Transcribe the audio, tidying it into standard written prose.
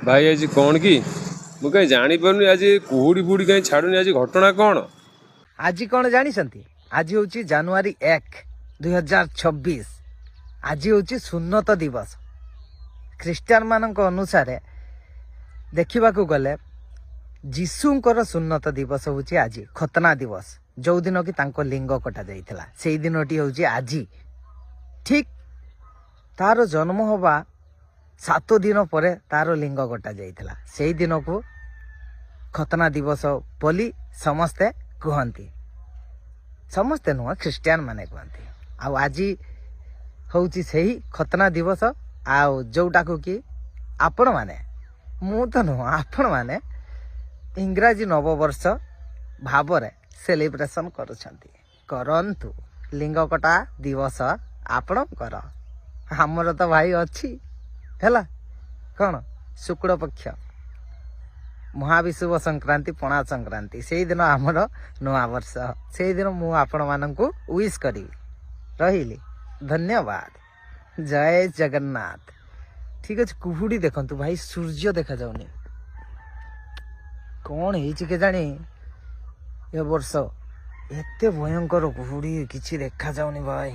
भाई आज कौन कि मु कहीं जानी पारुनी आज कुहुड़ी फुड़ी कहीं छाड़ुनी आज घटना कौन? आज कौन जानी आज हूँ जानुआरी 1 2026 आज हूँ सुन्नत दिवस ख्रीष्टान मान अनुसार देखा गले जीशुंकर सुन्नत दिवस हूँ आज खतना दिवस जो दिन कि तांको लिंग कटा जाइथिला से दिनटी हूँ आज ठीक तार जन्म हवा 7 दिन पर तार लिंग कटा जाइथिला से दिन को खतना दिवस बोली समस्ते कहती समस्ते नुह ख्रीष्टान माने कहती आज हूँ से खतना दिवस आउ जोटा को कि आपण माने मु तो नुह आपण माने इंग्राजी नववर्ष भाव सेलिब्रेशन करंतु लिंग कटा दिवस आपण कर हमर तो भाई अच्छी हैला कौन शुक्ल पक्ष महाविषुव संक्रांति पणा संक्रांति से दिन आमर नुआ वर्ष से दिन मु आपण मानकु विश करी रही धन्यवाद जय जगन्नाथ। ठीक अच्छे कुहुड़ी देखंतु भाई सूर्य देखा जाउनी कौन के जानी ए वर्ष एते भयंकर कुहुड़ी किछि देखा जाउनी भाई।